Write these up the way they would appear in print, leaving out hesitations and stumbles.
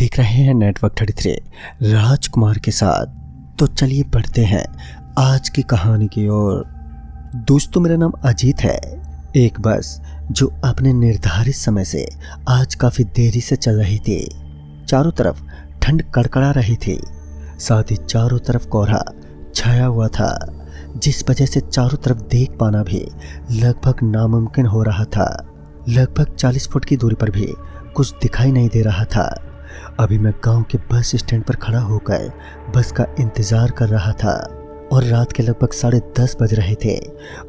देख रहे हैं नेटवर्क 33 राजकुमार के साथ। तो चलिए बढ़ते हैं आज की कहानी की ओर। दोस्तों, मेरा नाम अजीत है। एक बस जो अपने निर्धारित समय से आज काफी देरी से चल रही थी। चारों तरफ ठंड कड़कड़ा रही थी, साथ ही चारों तरफ कोहरा छाया हुआ था, जिस वजह से चारों तरफ देख पाना भी लगभग नामुमकिन हो रहा था। लगभग 40 फुट की दूरी पर भी कुछ दिखाई नहीं दे रहा था। अभी मैं गांव के बस स्टैंड पर खड़ा होकर बस का इंतजार कर रहा था और रात के लगभग 10:30 बज रहे थे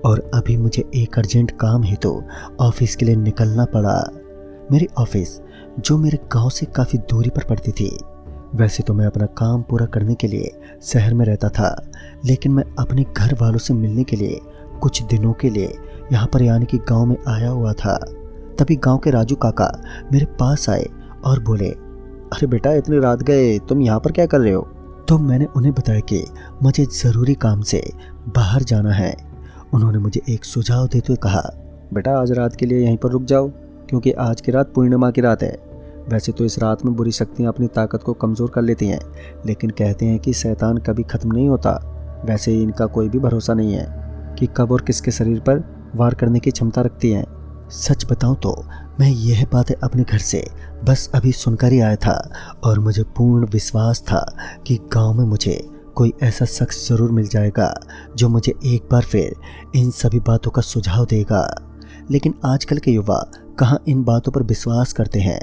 और अभी मुझे एक अर्जेंट काम हेतु ऑफिस के लिए निकलना पड़ा। मेरी ऑफिस जो मेरे गांव से काफ़ी दूरी पर पड़ती थी। वैसे तो मैं अपना काम पूरा करने के लिए शहर में रहता था, लेकिन मैं अपने घर वालों से मिलने के लिए कुछ दिनों के लिए यहाँ पर यानी कि गांव में आया हुआ था। तभी गांव के राजू काका मेरे पास आए और बोले, अरे बेटा, इतनी रात गए, तुम यहाँ पर क्या कर रहे हो? तो मैंने उन्हें बताया कि मुझे ज़रूरी काम से बाहर जाना है। उन्होंने मुझे एक सुझाव देते हुए कहा, बेटा आज रात के लिए यहीं पर रुक जाओ, क्योंकि आज की रात पूर्णिमा की रात है। वैसे तो इस रात में बुरी शक्तियाँ अपनी ताकत को कमज़ोर कर लेती हैं, लेकिन कहते हैं कि शैतान कभी ख़त्म नहीं होता। वैसे ही इनका कोई भी भरोसा नहीं है कि कब और किसके शरीर पर वार करने की क्षमता रखती हैं। सच बताऊं तो मैं यह बातें अपने घर से बस अभी सुनकर ही आया था और मुझे पूर्ण विश्वास था कि गांव में मुझे कोई ऐसा शख्स ज़रूर मिल जाएगा जो मुझे एक बार फिर इन सभी बातों का सुझाव देगा। लेकिन आजकल के युवा कहाँ इन बातों पर विश्वास करते हैं।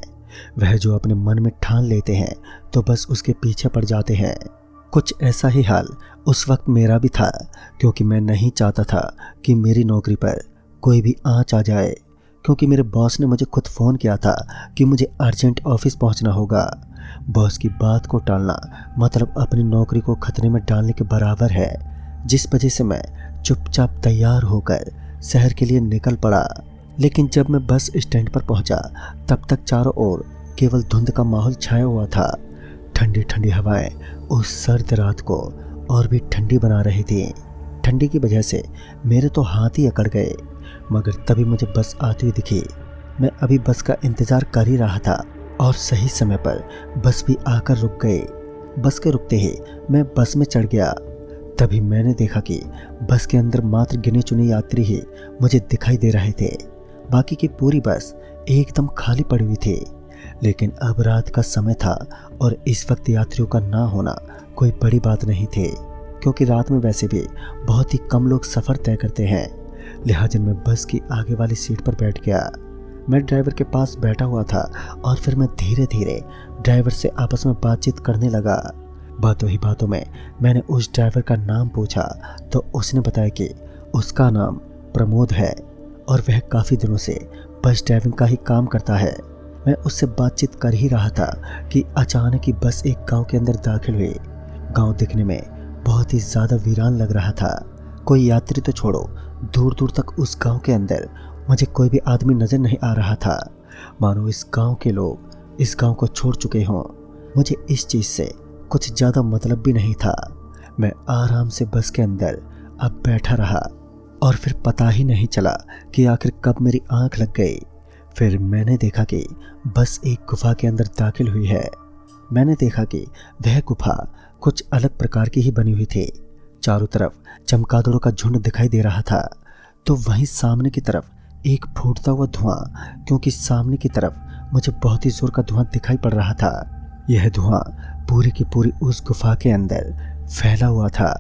वह जो अपने मन में ठान लेते हैं तो बस उसके पीछे पड़ जाते हैं। कुछ ऐसा ही हाल उस वक्त मेरा भी था, क्योंकि मैं नहीं चाहता था कि मेरी नौकरी पर कोई भी आँच आ जाए, क्योंकि मेरे बॉस ने मुझे खुद फ़ोन किया था कि मुझे अर्जेंट ऑफिस पहुंचना होगा। बॉस की बात को टालना मतलब अपनी नौकरी को खतरे में डालने के बराबर है, जिस वजह से मैं चुपचाप तैयार होकर शहर के लिए निकल पड़ा। लेकिन जब मैं बस स्टैंड पर पहुंचा तब तक चारों ओर केवल धुंध का माहौल छाया हुआ था। ठंडी ठंडी हवाएं उस सर्द रात को और भी ठंडी बना रही थी। ठंडी की वजह से मेरे तो हाथ ही अकड़ गए, मगर तभी मुझे बस आती हुई दिखी। मैं अभी बस का इंतज़ार कर ही रहा था और सही समय पर बस भी आकर रुक गई। बस के रुकते ही मैं बस में चढ़ गया। तभी मैंने देखा कि बस के अंदर मात्र गिने चुने यात्री ही मुझे दिखाई दे रहे थे। बाकी की पूरी बस एकदम खाली पड़ी हुई थी। लेकिन अब रात का समय था और इस वक्त यात्रियों का ना होना कोई बड़ी बात नहीं थी, क्योंकि रात में वैसे भी बहुत ही कम लोग सफ़र तय करते हैं। लिहाजा मैं बस की आगे वाली सीट पर बैठ गया। मैं ड्राइवर के पास बैठा हुआ था और फिर मैं धीरे धीरे ड्राइवर से आपस में बातचीत करने लगा। बातों ही बातों में मैंने उस ड्राइवर का नाम पूछा तो उसने बताया कि उसका नाम प्रमोद है और वह काफ़ी दिनों से बस ड्राइविंग का ही काम करता है। मैं उससे बातचीत कर ही रहा था कि अचानक ही बस एक गाँव के अंदर दाखिल हुई। गाँव दिखने में बहुत ही ज़्यादा वीरान लग रहा था। कोई यात्री तो छोड़ो, दूर दूर तक उस गांव के अंदर मुझे कोई भी आदमी नज़र नहीं आ रहा था, मानो इस गांव के लोग इस गांव को छोड़ चुके हों। मुझे इस चीज़ से कुछ ज़्यादा मतलब भी नहीं था। मैं आराम से बस के अंदर अब बैठा रहा और फिर पता ही नहीं चला कि आखिर कब मेरी आंख लग गई। फिर मैंने देखा कि बस एक गुफा के अंदर दाखिल हुई है। मैंने देखा कि वह गुफा कुछ अलग प्रकार की ही बनी हुई थी। चारों तरफ चमगादड़ों का झुंड दिखाई दे रहा था, तो वहीं सामने की तरफ एक फूटता हुआ धुआं, क्योंकि सामने की तरफ मुझे बहुत ही जोर का धुआं दिखाई पड़ रहा था। यह धुआं पूरी की पूरी उस गुफा के अंदर फैला हुआ था,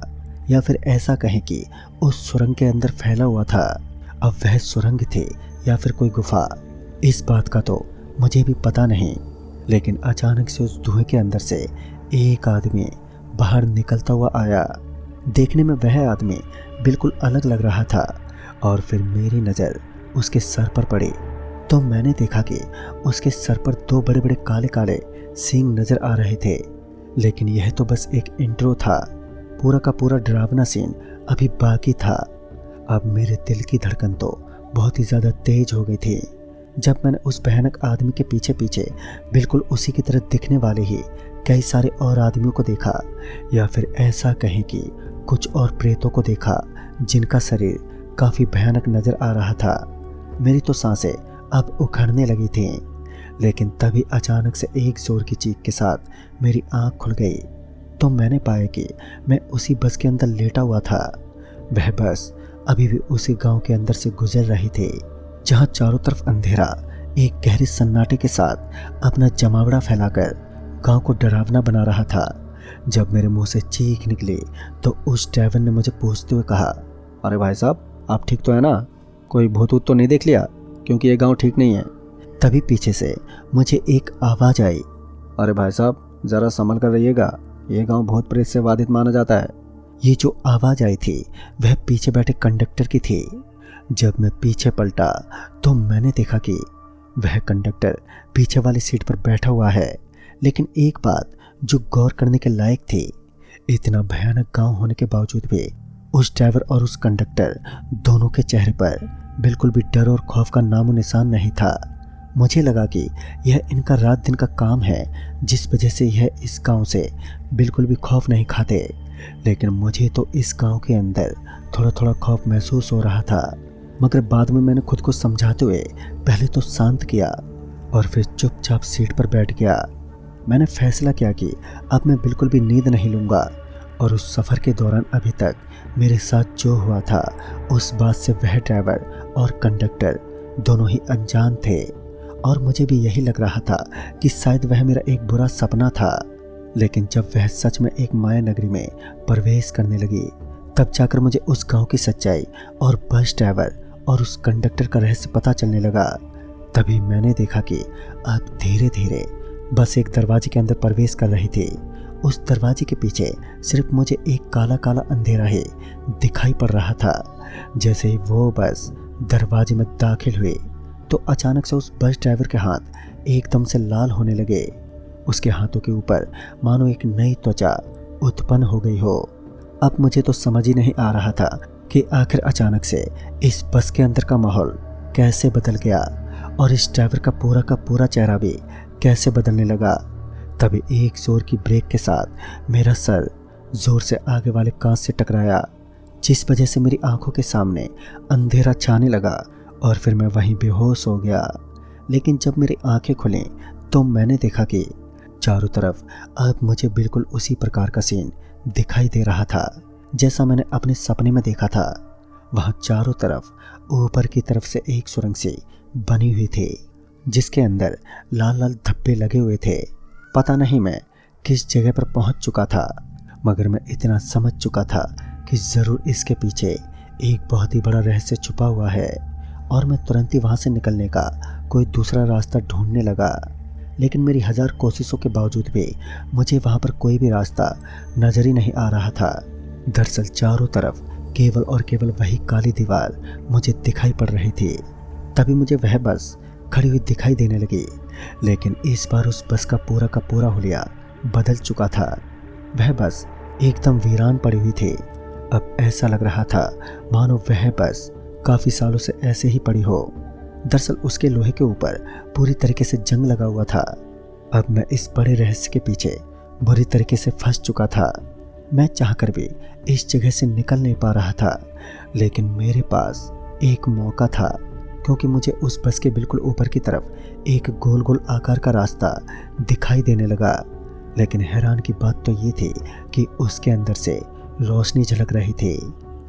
या फिर ऐसा कहें कि उस सुरंग के अंदर फैला हुआ था। अब वह सुरंग थी या फिर कोई गुफा, इस बात का तो मुझे भी पता नहीं। लेकिन अचानक से उस धुएं के अंदर से एक आदमी बाहर निकलता हुआ आया। देखने में वह आदमी बिल्कुल अलग लग रहा था और फिर मेरी नज़र उसके सर पर पड़ी तो मैंने देखा कि उसके सर पर 2 बड़े बड़े काले काले सींग नज़र आ रहे थे। लेकिन यह तो बस एक इंट्रो था, पूरा का पूरा डरावना सीन अभी बाकी था। अब मेरे दिल की धड़कन तो बहुत ही ज़्यादा तेज हो गई थी जब मैंने उस भयानक आदमी के पीछे पीछे बिल्कुल उसी की तरह दिखने वाले ही कई सारे और आदमियों को देखा, या फिर ऐसा कहें कि कुछ और प्रेतों को देखा जिनका शरीर काफ़ी भयानक नज़र आ रहा था। मेरी तो सांसें अब उखड़ने लगी थीं। लेकिन तभी अचानक से एक जोर की चीख के साथ मेरी आंख खुल गई तो मैंने पाया कि मैं उसी बस के अंदर लेटा हुआ था। वह बस अभी भी उसी गांव के अंदर से गुजर रही थी जहां चारों तरफ अंधेरा एक गहरे सन्नाटे के साथ अपना जमावड़ा फैलाकर गांव को डरावना बना रहा था। जब मेरे मुंह से चीख निकली तो उस ड्राइवर ने मुझे पूछते हुए कहा, अरे भाई साहब, आप ठीक तो है ना? कोई भूत वूत तो नहीं देख लिया? क्योंकि ये गांव ठीक नहीं है। तभी पीछे से मुझे एक आवाज़ आई, अरे भाई साहब, ज़रा संभल कर रहिएगा, ये गांव भूत प्रेत से बाधित माना जाता है। ये जो आवाज़ आई थी वह पीछे बैठे कंडक्टर की थी। जब मैं पीछे पलटा तो मैंने देखा कि वह कंडक्टर पीछे वाली सीट पर बैठा हुआ है। लेकिन एक बात जो गौर करने के लायक थी, इतना भयानक गांव होने के बावजूद भी उस ड्राइवर और उस कंडक्टर दोनों के चेहरे पर बिल्कुल भी डर और खौफ का नामो निशान नहीं था। मुझे लगा कि यह इनका रात दिन का काम है जिस वजह से यह इस गांव से बिल्कुल भी खौफ नहीं खाते। लेकिन मुझे तो इस गांव के अंदर थोड़ा थोड़ा खौफ महसूस हो रहा था। मगर बाद में मैंने खुद को समझाते हुए पहले तो शांत किया और फिर चुपचाप सीट पर बैठ गया। मैंने फैसला किया कि अब मैं बिल्कुल भी नींद नहीं लूँगा और उस सफ़र के दौरान अभी तक मेरे साथ जो हुआ था उस बात से वह ड्राइवर और कंडक्टर दोनों ही अनजान थे और मुझे भी यही लग रहा था कि शायद वह मेरा एक बुरा सपना था। लेकिन जब वह सच में एक माया नगरी में प्रवेश करने लगी तब जाकर मुझे उस गांव की सच्चाई और बस ड्राइवर और उस कंडक्टर का रहस्य पता चलने लगा। तभी मैंने देखा कि अब धीरे धीरे बस एक दरवाजे के अंदर प्रवेश कर रही थी। उस दरवाजे के पीछे सिर्फ मुझे एक काला काला अंधेरा ही दिखाई पड़ रहा था। जैसे ही वो बस दरवाजे में दाखिल हुई तो अचानक से उस बस ड्राइवर के हाथ एकदम से लाल होने लगे। उसके हाथों के ऊपर मानो एक नई त्वचा उत्पन्न हो गई हो। अब मुझे तो समझ ही नहीं आ रहा था कि आखिर अचानक से इस बस के अंदर का माहौल कैसे बदल गया और इस ड्राइवर का पूरा चेहरा भी कैसे बदलने लगा। तभी एक जोर की ब्रेक के साथ मेरा सर जोर से आगे वाले कांच से टकराया, जिस वजह से मेरी आंखों के सामने अंधेरा छाने लगा और फिर मैं वहीं बेहोश हो गया। लेकिन जब मेरी आंखें खुलीं तो मैंने देखा कि चारों तरफ अब मुझे बिल्कुल उसी प्रकार का सीन दिखाई दे रहा था जैसा मैंने अपने सपने में देखा था। वहाँ चारों तरफ ऊपर की तरफ से एक सुरंग सी बनी हुई थी जिसके अंदर लाल लाल धब्बे लगे हुए थे। पता नहीं मैं किस जगह पर पहुंच चुका था, मगर मैं इतना समझ चुका था कि ज़रूर इसके पीछे एक बहुत ही बड़ा रहस्य छुपा हुआ है और मैं तुरंत ही वहाँ से निकलने का कोई दूसरा रास्ता ढूंढने लगा। लेकिन मेरी हजार कोशिशों के बावजूद भी मुझे वहाँ पर कोई भी रास्ता नजर ही नहीं आ रहा था। दरअसल चारों तरफ केवल और केवल वही काली दीवार मुझे दिखाई पड़ रही थी। तभी मुझे वह बस खड़ी हुई दिखाई देने लगी, लेकिन इस बार उस बस का पूरा हुलिया बदल चुका था। वह बस एकदम वीरान पड़ी हुई थी। अब ऐसा लग रहा था मानो वह बस काफ़ी सालों से ऐसे ही पड़ी हो। दरअसल उसके लोहे के ऊपर पूरी तरीके से जंग लगा हुआ था। अब मैं इस बड़े रहस्य के पीछे बुरी तरीके से फंस चुका था। मैं चाहकर भी इस जगह से निकल नहीं पा रहा था, लेकिन मेरे पास एक मौका था क्योंकि मुझे उस बस के बिल्कुल ऊपर की तरफ एक गोल गोल आकार का रास्ता दिखाई देने लगा। लेकिन हैरान की बात तो ये थी कि उसके अंदर से रोशनी झलक रही थी।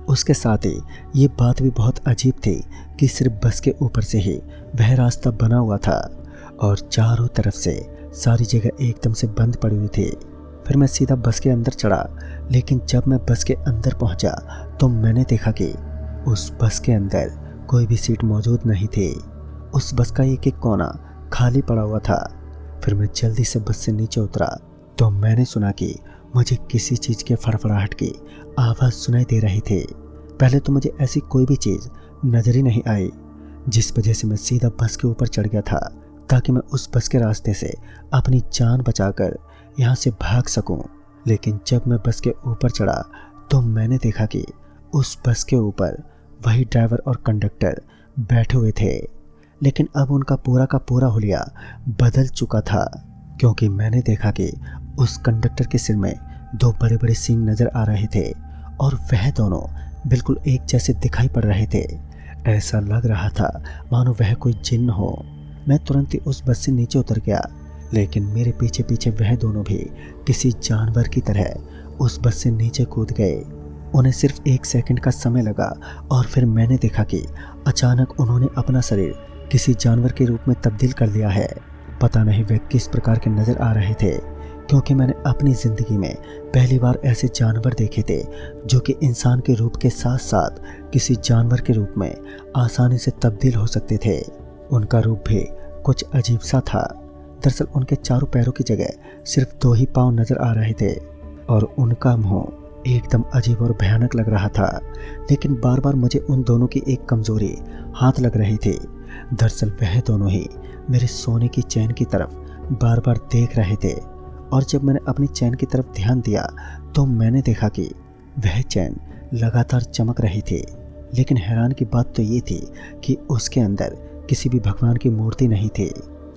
उसके साथ ही ये बात भी बहुत अजीब थी कि सिर्फ बस के ऊपर से ही वह रास्ता बना हुआ था और चारों तरफ से सारी जगह एकदम से बंद पड़ी हुई थी। फिर मैं सीधा बस के अंदर चढ़ा, लेकिन जब मैं बस के अंदर पहुंचा तो मैंने देखा कि उस बस के अंदर कोई भी सीट मौजूद नहीं थी। उस बस का एक एक कोना खाली पड़ा हुआ था। फिर मैं जल्दी से बस से नीचे उतरा तो मैंने सुना कि मुझे किसी चीज़ के फड़फड़ाहट की आवाज़ सुनाई दे रही थी। पहले तो मुझे ऐसी कोई भी चीज़ नजर ही नहीं आई, जिस वजह से मैं सीधा बस के ऊपर चढ़ गया था ताकि मैं उस बस के रास्ते से अपनी जान बचाकर यहाँ से भाग सकूं। लेकिन जब मैं बस के ऊपर चढ़ा तो मैंने देखा कि उस बस के ऊपर वही ड्राइवर और कंडक्टर बैठे हुए थे, लेकिन अब उनका पूरा हुलिया बदल चुका था क्योंकि मैंने देखा कि उस कंडक्टर के सिर में दो बड़े बड़े सींग नजर आ रहे थे और वह दोनों बिल्कुल एक जैसे दिखाई पड़ रहे थे। ऐसा लग रहा था मानो वह कोई जिन्न हो। मैं तुरंत ही उस बस से नीचे उतर गया, लेकिन मेरे पीछे पीछे वह दोनों भी किसी जानवर की तरह उस बस से नीचे कूद गए। उन्हें सिर्फ 1 सेकंड का समय लगा और फिर मैंने देखा कि अचानक उन्होंने अपना शरीर किसी जानवर के रूप में तब्दील कर लिया है। पता नहीं वे किस प्रकार के नजर आ रहे थे, क्योंकि मैंने अपनी जिंदगी में पहली बार ऐसे जानवर देखे थे जो कि इंसान के रूप के साथ साथ किसी जानवर के रूप में आसानी से तब्दील हो सकते थे। उनका रूप भी कुछ अजीब सा था। दरअसल उनके चारों पैरों की जगह सिर्फ 2 ही पांव नजर आ रहे थे और उनका मुंह एकदम अजीब और भयानक लग रहा था। लेकिन बार बार मुझे उन दोनों की एक कमजोरी हाथ लग रही थी। दरअसल वह दोनों ही मेरे सोने की चैन की तरफ बार बार देख रहे थे, और जब मैंने अपनी चैन की तरफ ध्यान दिया तो मैंने देखा कि वह चैन लगातार चमक रही थी। लेकिन हैरान की बात तो ये थी कि उसके अंदर किसी भी भगवान की मूर्ति नहीं थी।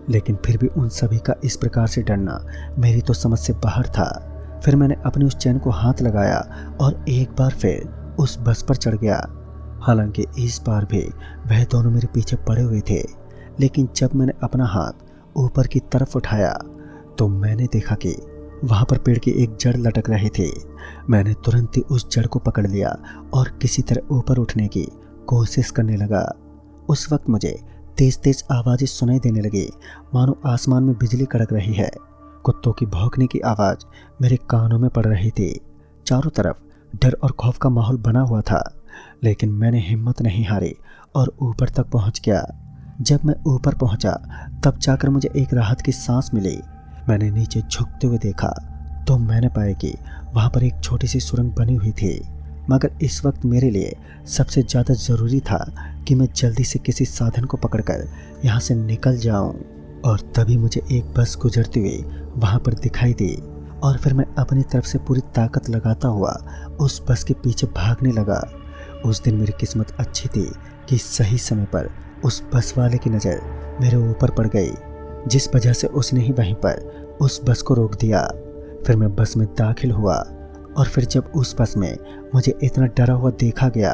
लेकिन फिर भी उन सभी का इस प्रकार से डरना मेरी तो समझ से बाहर था। फिर मैंने अपनी उस चैन को हाथ लगाया और एक बार फिर उस बस पर चढ़ गया। हालांकि इस बार भी वह दोनों मेरे पीछे पड़े हुए थे, लेकिन जब मैंने अपना हाथ ऊपर की तरफ उठाया तो मैंने देखा कि वहां पर पेड़ की एक जड़ लटक रही थी। मैंने तुरंत ही उस जड़ को पकड़ लिया और किसी तरह ऊपर उठने की कोशिश करने लगा। उस वक्त मुझे तेज तेज आवाजें सुनाई देने लगी, मानो आसमान में बिजली कड़क रही है। कुत्तों की भौंकने की आवाज मेरे कानों में पड़ रही थी। चारों तरफ डर और खौफ का माहौल बना हुआ था, लेकिन मैंने हिम्मत नहीं हारी और ऊपर तक पहुंच गया। जब मैं ऊपर पहुंचा तब जाकर मुझे एक राहत की सांस मिली। मैंने नीचे झुकते हुए देखा तो मैंने पाया कि वहां पर एक छोटी सी सुरंग बनी हुई थी, मगर इस वक्त मेरे लिए सबसे ज़्यादा ज़रूरी था कि मैं जल्दी से किसी साधन को पकड़कर यहाँ से निकल जाऊं। और तभी मुझे एक बस गुजरती हुई वहाँ पर दिखाई दी और फिर मैं अपनी तरफ से पूरी ताकत लगाता हुआ उस बस के पीछे भागने लगा। उस दिन मेरी किस्मत अच्छी थी कि सही समय पर उस बस वाले की नज़र मेरे ऊपर पड़ गई, जिस वजह से उसने ही वहीं पर उस बस को रोक दिया। फिर मैं बस में दाखिल हुआ और फिर जब उस बस में मुझे इतना डरा हुआ देखा गया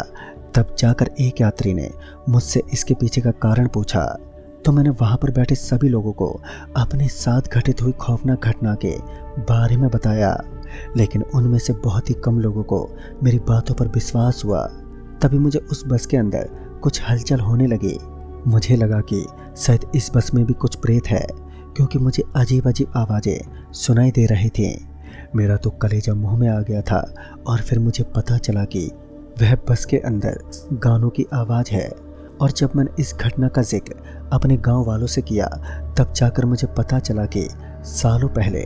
तब जाकर एक यात्री ने मुझसे इसके पीछे का कारण पूछा। तो मैंने वहाँ पर बैठे सभी लोगों को अपने साथ घटित हुई खौफनाक घटना के बारे में बताया, लेकिन उनमें से बहुत ही कम लोगों को मेरी बातों पर विश्वास हुआ। तभी मुझे उस बस के अंदर कुछ हलचल होने लगी। मुझे लगा कि शायद इस बस में भी कुछ प्रेत है, क्योंकि मुझे अजीब अजीब आवाज़ें सुनाई दे रही थी। मेरा तो कलेजा मुंह में आ गया था और फिर मुझे पता चला कि वह बस के अंदर गानों की आवाज़ है। और जब मैंने इस घटना का जिक्र अपने गांव वालों से किया तब जाकर मुझे पता चला कि सालों पहले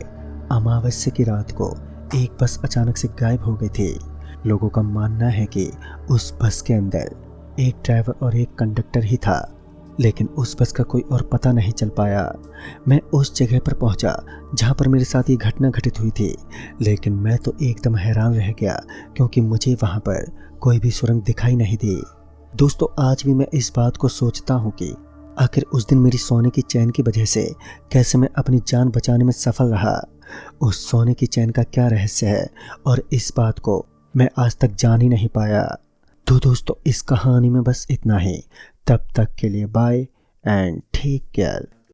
अमावस्या की रात को एक बस अचानक से गायब हो गई थी। लोगों का मानना है कि उस बस के अंदर एक ड्राइवर और एक कंडक्टर ही था, लेकिन उस बस का कोई और पता नहीं चल पाया। मैं उस जगह पर पहुंचा जहां पर मेरे साथ ये घटना घटित हुई थी, लेकिन मैं तो एकदम हैरान रह गया क्योंकि मुझे वहां पर कोई भी सुरंग दिखाई नहीं दी। दोस्तों, आज भी मैं इस बात को सोचता हूँ कि आखिर उस दिन मेरी सोने की चैन की वजह से कैसे मैं अपनी जान बचाने में सफल रहा। उस सोने की चैन का क्या रहस्य है और इस बात को मैं आज तक जान ही नहीं पाया। तो दोस्तों, इस कहानी में बस इतना ही। तब तक के लिए बाय एंड टेक केयर।